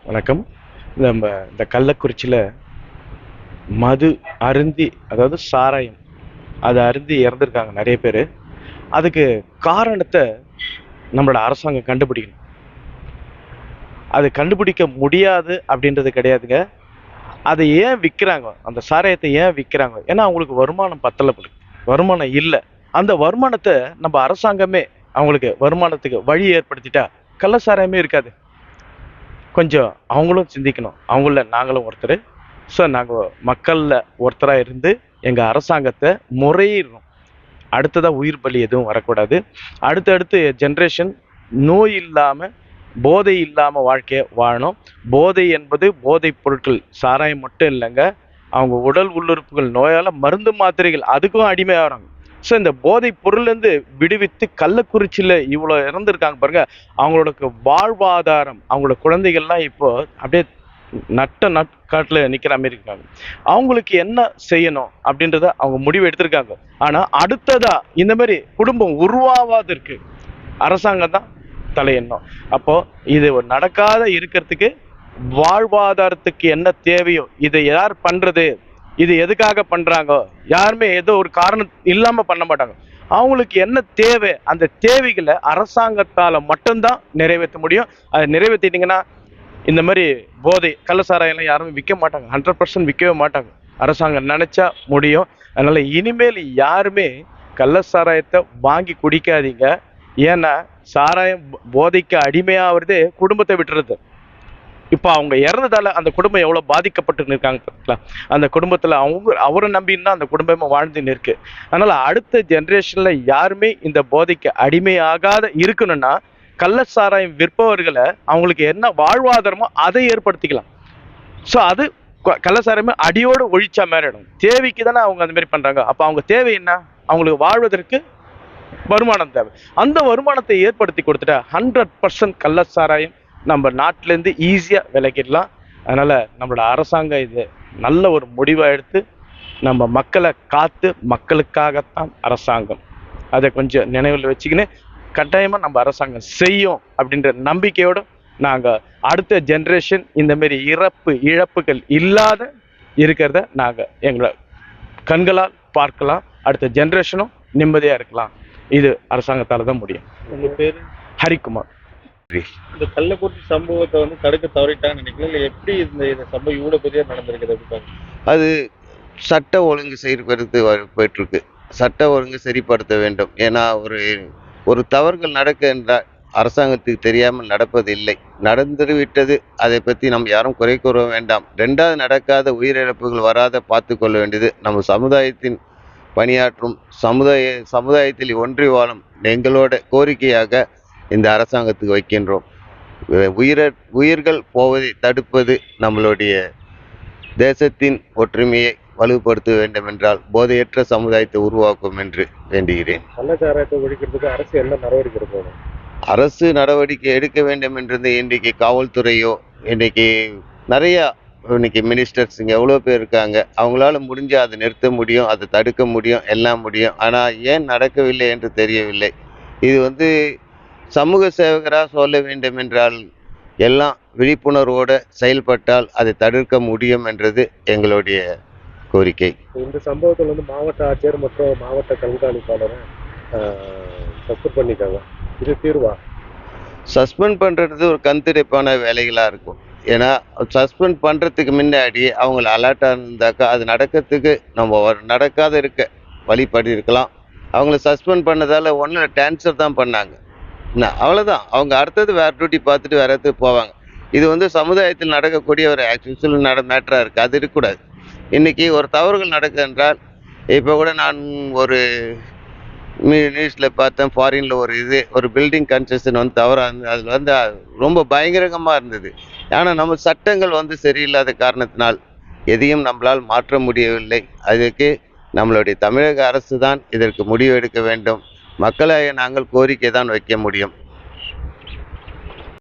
வணக்கம். நம்ம இந்த கள்ளக்குறிச்சியில் மது அருந்தி, அதாவது சாராயம், அதை அருந்தி இறந்துருக்காங்க நிறைய பேர். அதுக்கு காரணத்தை நம்மளோட அரசாங்கம் கண்டுபிடிக்கணும். அது கண்டுபிடிக்க முடியாது அப்படின்றது கிடையாதுங்க. அதை ஏன் விற்கிறாங்க, அந்த சாராயத்தை ஏன் விற்கிறாங்க? ஏன்னா அவங்களுக்கு வருமானம் பத்தலை, வருமானம் இல்லை. அந்த வருமானத்தை நம்ம அரசாங்கமே அவங்களுக்கு வருமானத்துக்கு வழி ஏற்படுத்திட்டா கள்ள சாராயமே இருக்காது. கொஞ்சம் அவங்களும் சிந்திக்கணும். அவங்கள நாங்களும் ஒருத்தர். ஸோ நாங்கள் மக்களில் ஒருத்தராக இருந்து எங்கள் அரசாங்கத்தை முறையிடணும். அடுத்ததாக உயிர் பலி எதுவும் வரக்கூடாது. அடுத்தடுத்து ஜென்ரேஷன் நோய் இல்லாமல், போதை இல்லாமல் வாழ்க்கையை வாழணும். போதை என்பது போதைப் பொருட்கள், சாராயம் மட்டும் இல்லைங்க. அவங்க உடல் உள்ளுறுப்புகள் நோயால் மருந்து மாத்திரைகள் அதுக்கும் அடிமையாகிறாங்க. ஸோ இந்த போதைப் பொருள்லேருந்து விடுவித்து கள்ளக்குறிச்சியில் இவ்வளோ இறந்துருக்காங்க பாருங்க. அவங்களோட வாழ்வாதாரம், அவங்களோட குழந்தைகள்லாம் இப்போ அப்படியே நட்காட்டில் நிற்கிற மாதிரி இருக்காங்க. அவங்களுக்கு என்ன செய்யணும் அப்படின்றத அவங்க முடிவு எடுத்திருக்காங்க. ஆனால் அடுத்ததா இந்த மாதிரி குடும்பம் உருவாவதற்கு அரசாங்கம் தான் தலையெண்ணம். அப்போ இது நடக்காத இருக்கிறதுக்கு வாழ்வாதாரத்துக்கு என்ன தேவையோ இதை யார் பண்றது, இது எதுக்காக பண்றாங்க, யாருமே ஏதோ ஒரு காரணம் இல்லாம பண்ண மாட்டாங்க. அவங்களுக்கு என்ன தேவை, அந்த தேவைகளை அரசாங்கத்தால மட்டும்தான் நிறைவேற்ற முடியும். அதை நிறைவேற்றிட்டீங்கன்னா இந்த மாதிரி போதை கள்ளசாராயெல்லாம் யாருமே விற்க மாட்டாங்க. 100% விற்கவே மாட்டாங்க. அரசாங்கம் நினைச்சா முடியும். அதனால இனிமேல் யாருமே கள்ளசாராயத்தை வாங்கி குடிக்காதீங்க. ஏன்னா சாராயம் போதைக்கு அடிமையாகிறதே குடும்பத்தை விட்டுறது. இப்போ அவங்க இறந்ததால அந்த குடும்பம் எவ்வளோ பாதிக்கப்பட்டு இருக்காங்க பார்த்தீங்களா? அந்த குடும்பத்தில் அவரை நம்பின்னு தான் அந்த குடும்பமாக வாழ்ந்துன்னு இருக்கு. அதனால அடுத்த ஜென்ரேஷன்ல யாருமே இந்த போதைக்கு அடிமையாகாத இருக்கணும்னா கள்ளசாராயம் விற்பவர்களை அவங்களுக்கு என்ன வாழ்வாதாரமோ அதை ஏற்படுத்திக்கலாம். ஸோ அது கள்ளசாராயமே அடியோடு ஒழிச்சா மேறிடும். தேவைக்கு தானே அவங்க அந்த மாதிரி பண்றாங்க. அப்போ அவங்க தேவை என்ன? அவங்களுக்கு வாழ்வதற்கு வருமானம் தேவை. அந்த வருமானத்தை ஏற்படுத்தி கொடுத்துட்டா 100% கள்ளசாராயம் நம்ம நாட்டிலேருந்து ஈஸியாக விலகிடலாம். அதனால் நம்மளோட அரசாங்கம் இது நல்ல ஒரு முடிவாக எடுத்து நம்ம மக்களை காத்து, மக்களுக்காகத்தான் அரசாங்கம், அதை கொஞ்சம் நினைவில் வச்சுக்கின்னு கட்டாயமாக நம்ம அரசாங்கம் செய்யும் அப்படின்ற நம்பிக்கையோடு நாங்கள் அடுத்த ஜென்ரேஷன் இந்தமாரி இழப்புகள் இல்லாத இருக்கிறத நாங்கள் எங்களை கண்களால் பார்க்கலாம். அடுத்த ஜென்ரேஷனும் நிம்மதியாக இருக்கலாம். இது அரசாங்கத்தால் தான் முடியும். உங்கள் பேர்? ஹரிக்குமார். இந்த கள்ளக்குறிச்சி சம்பவத்தை தடுக்க தவறிட்டான்னு நினைக்கல, இல்லை எப்படி இந்த சம்பவம் இவ்வளோ பெரிய நடந்திருக்குது? அது சட்ட ஒழுங்கு செயற்படுத்தி போயிட்டுருக்கு. சட்ட ஒழுங்கு சரிப்படுத்த வேண்டும். ஏன்னா ஒரு தவறுகள் நடக்க என்றால் அரசாங்கத்துக்கு தெரியாமல் நடப்பது இல்லை. நடந்துவிட்டது, அதை பற்றி நம்ம யாரும் குறை கூற வேண்டாம். ரெண்டாவது நடக்காத உயிரிழப்புகள் வராத பார்த்து கொள்ள வேண்டியது நம்ம சமுதாயத்தின் பணியாற்றும் சமுதாயத்தில் ஒன்றி வாழும் எங்களோட கோரிக்கையாக இந்த அரசாங்கத்துக்கு வைக்கின்றோம். உயிர்கள் போவதை தடுப்பது நம்மளுடைய தேசத்தின் ஒற்றுமையை வலுப்படுத்த வேண்டும் என்றால் போதையற்ற சமுதாயத்தை உருவாக்கும் என்று வேண்டுகிறேன். கள்ளச்சாராயத்தை ஒழிக்கிறதுக்கு அரசு என்ன நடவடிக்கை எடுக்கணும்? அரசு நடவடிக்கை எடுக்க வேண்டும் என்றது இன்றைக்கு காவல்துறையோ, இன்னைக்கு மினிஸ்டர்ஸ் இங்கே எவ்வளோ பேர் இருக்காங்க. அவங்களால முடிஞ்சு அதை நிறுத்த முடியும், அதை தடுக்க முடியும், எல்லாம் முடியும். ஆனால் ஏன் நடக்கவில்லை என்று தெரியவில்லை. இது சமூக சேவகராக சொல்ல வேண்டும் என்றால் எல்லாம் விழிப்புணர்வோடு செயல்பட்டால் அதை தடுக்க முடியும் என்றது எங்களுடைய கோரிக்கை. இந்த சம்பவத்தில் மாவட்ட ஆட்சியர் மற்றும் மாவட்ட கண்காணிப்பாளரை சஸ்பெண்ட் பண்ணிட்டாங்க. இது தீர்வா? சஸ்பெண்ட் பண்ணுறது ஒரு கண்துடைப்பான வேலைகளாக இருக்கும். ஏன்னா சஸ்பெண்ட் பண்ணுறதுக்கு முன்னாடி அவங்கள அலர்ட்டாக இருந்தாக்கா அது நடக்கிறதுக்கு நம்ம நடக்காத இருக்க வழிபடி இருக்கலாம். அவங்கள சஸ்பெண்ட் பண்ணதால் ஒன்றும் ட்ரான்ஸ்ஃபர் தான் பண்ணாங்க. அவ்வளோதான். அவங்க அடுத்தது வேறு டியூட்டி பார்த்துட்டு வேறு இடத்துக்கு போவாங்க. இது சமுதாயத்தில் நடக்கக்கூடிய ஒரு ஆக்சுவல் மேட்டராக இருக்குது. அது இருக்கக்கூடாது. இன்றைக்கி ஒரு தவறுகள் நடக்க என்றால், இப்போ கூட நான் ஒரு நியூஸில் பார்த்தேன், ஃபாரினில் ஒரு பில்டிங் கன்ஸ்ட்ரக்ஷன் தவறாக இருந்தது. அதில் ரொம்ப பயங்கரமாக இருந்தது. ஆனால் நம்ம சட்டங்கள் சரியில்லாத காரணத்தினால் எதையும் நம்மளால் மாற்ற முடியவில்லை. அதுக்கு நம்மளுடைய தமிழக அரசு தான் இதற்கு முடிவு எடுக்க வேண்டும். மக்களாக நாங்கள் கோரிக்கை தான் வைக்க முடியும்.